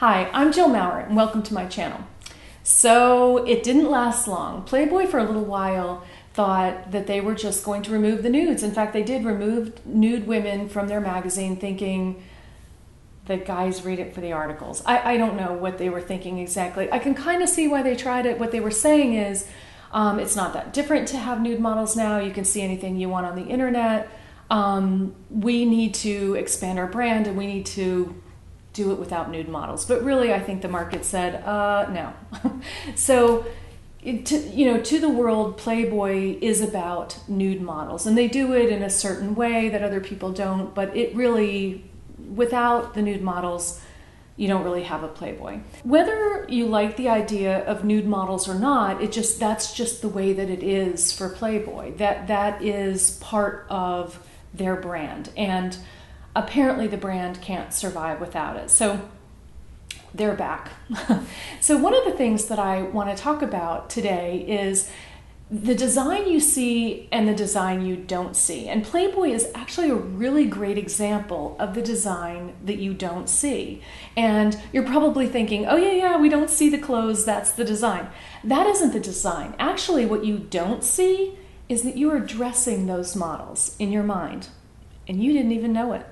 Hi, I'm Jill Maurer and welcome to my channel. So it didn't last long. Playboy for a little while thought that they were just going to remove the nudes. In fact, they did remove nude women from their magazine thinking that guys read it for the articles. I don't know what they were thinking exactly. I can kind of see why they tried it. What they were saying is it's not that different to have nude models now. You can see anything you want on the internet. We need to expand our brand and we need to do it without nude models. But really, I think the market said, no. So, to the world, Playboy is about nude models. And they do it in a certain way that other people don't. But it really, without the nude models, you don't really have a Playboy. Whether you like the idea of nude models or not, that's just the way that it is for Playboy. That is part of their brand. And apparently the brand can't survive without it. So they're back. So one of the things that I want to talk about today is the design you see and the design you don't see. And Playboy is actually a really great example of the design that you don't see. And you're probably thinking, oh yeah, we don't see the clothes, that's the design. That isn't the design. Actually, what you don't see is that you are dressing those models in your mind. And you didn't even know it.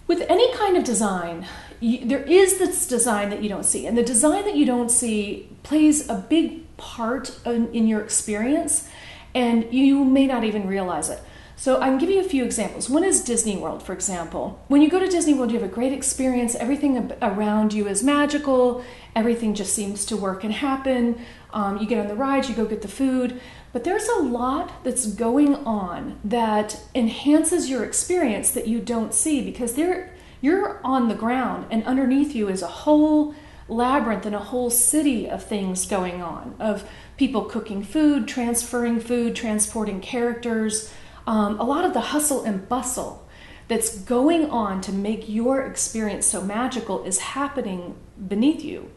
With any kind of design, there is this design that you don't see. And the design that you don't see plays a big part in your experience, and you may not even realize it. So I can give you a few examples. One is Disney World, for example. When you go to Disney World, you have a great experience. Everything around you is magical. Everything just seems to work and happen. You get on the rides, you go get the food. But there's a lot that's going on that enhances your experience that you don't see, because you're on the ground and underneath you is a whole labyrinth and a whole city of things going on, of people cooking food, transporting characters, a lot of the hustle and bustle that's going on to make your experience so magical is happening beneath you,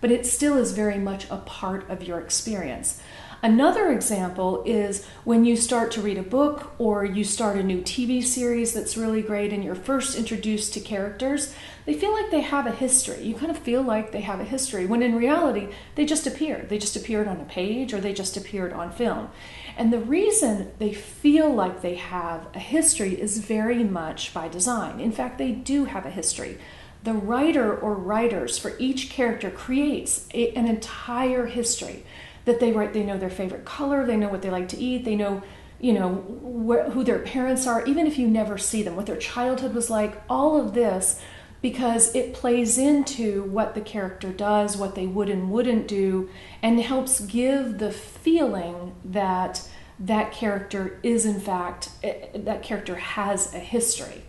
but it still is very much a part of your experience. Another example is when you start to read a book or you start a new TV series that's really great and you're first introduced to characters, they feel like they have a history. You kind of feel like they have a history, when in reality, they just appeared. They just appeared on a page or they just appeared on film. And the reason they feel like they have a history is very much by design. In fact, they do have a history. The writer or writers for each character creates an entire history that they write. They know their favorite color, they know what they like to eat, they know, who their parents are, even if you never see them, what their childhood was like, all of this, because it plays into what the character does, what they would and wouldn't do, and helps give the feeling that that character is, in fact, that character has a history.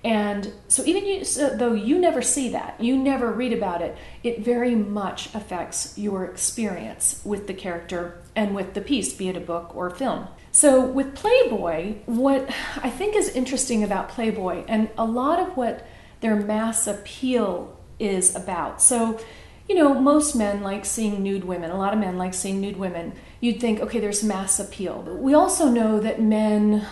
And so though you never see that, you never read about it, it very much affects your experience with the character and with the piece, be it a book or a film. So with Playboy, what I think is interesting about Playboy, and a lot of what their mass appeal is about. So, most men like seeing nude women. A lot of men like seeing nude women. You'd think, okay, there's mass appeal. But we also know that men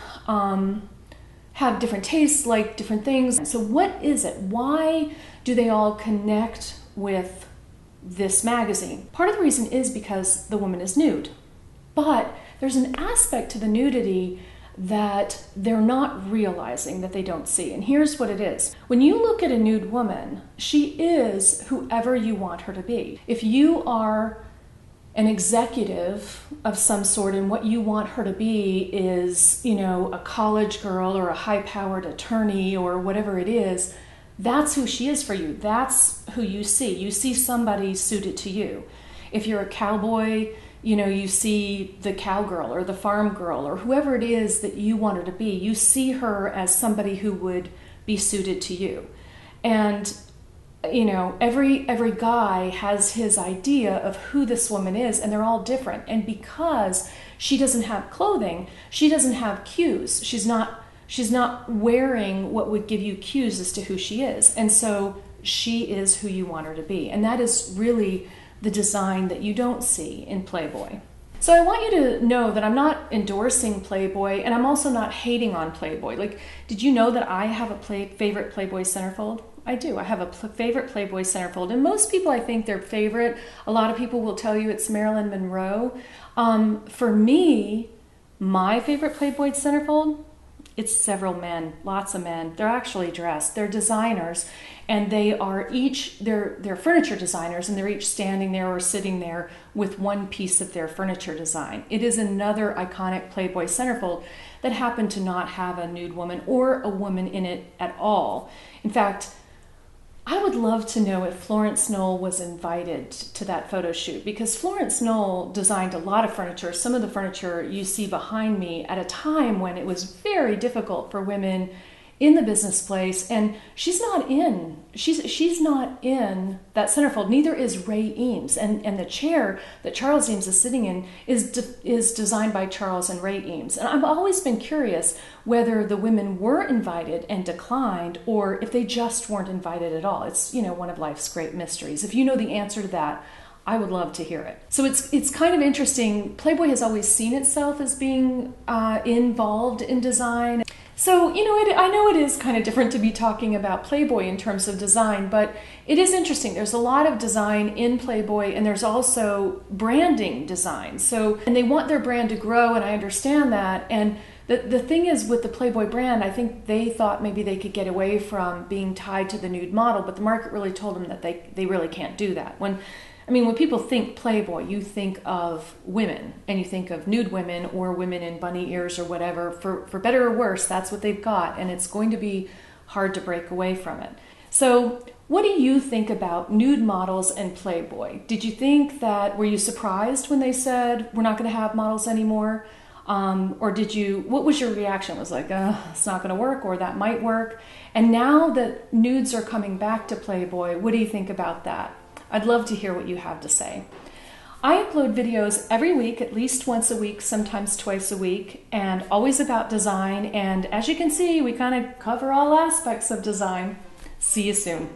have different tastes, like different things. So what is it? Why do they all connect with this magazine? Part of the reason is because the woman is nude. But there's an aspect to the nudity that they're not realizing, that they don't see. And here's what it is. When you look at a nude woman, she is whoever you want her to be. If you are an executive of some sort and what you want her to be is, a college girl or a high-powered attorney or whatever it is, that's who she is for you. That's who you see. You see somebody suited to you. If you're a cowboy, you see the cowgirl or the farm girl or whoever it is that you want her to be. You see her as somebody who would be suited to you. And every guy has his idea of who this woman is, and they're all different. And because she doesn't have clothing, she doesn't have cues. She's not wearing what would give you cues as to who she is. And so she is who you want her to be. And that is really the design that you don't see in Playboy. So I want you to know that I'm not endorsing Playboy, and I'm also not hating on Playboy. Like, did you know that I have a favorite Playboy centerfold? I do. I have a favorite Playboy centerfold. And most people, I think their favorite, a lot of people will tell you it's Marilyn Monroe. For me, my favorite Playboy centerfold, it's several men, lots of men. They're actually dressed. They're designers, and they are each, they're furniture designers, and they're each standing there or sitting there with one piece of their furniture design. It is another iconic Playboy centerfold that happened to not have a nude woman or a woman in it at all. In fact, I would love to know if Florence Knoll was invited to that photo shoot, because Florence Knoll designed a lot of furniture, some of the furniture you see behind me, at a time when it was very difficult for women in the business place, and she's not in that centerfold. Neither is Ray Eames, and the chair that Charles Eames is sitting in is designed by Charles and Ray Eames. And I've always been curious whether the women were invited and declined, or if they just weren't invited at all. It's, you know, one of life's great mysteries. If you know the answer to that, I would love to hear it. So it's kind of interesting. Playboy has always seen itself as being involved in design. So, you know, I know it is kind of different to be talking about Playboy in terms of design, but it is interesting. There's a lot of design in Playboy, and there's also branding design. So, and they want their brand to grow, and I understand that. And the thing is, with the Playboy brand, I think they thought maybe they could get away from being tied to the nude model, but the market really told them that they really can't do that. When people think Playboy, you think of women, and you think of nude women or women in bunny ears or whatever. For better or worse, that's what they've got, and it's going to be hard to break away from it. So what do you think about nude models and Playboy? Did you think that, were you surprised when they said, we're not going to have models anymore? Or what was your reaction? It was like, it's not going to work, or that might work. And now that nudes are coming back to Playboy, what do you think about that? I'd love to hear what you have to say. I upload videos every week, at least once a week, sometimes twice a week, and always about design. And as you can see, we kind of cover all aspects of design. See you soon.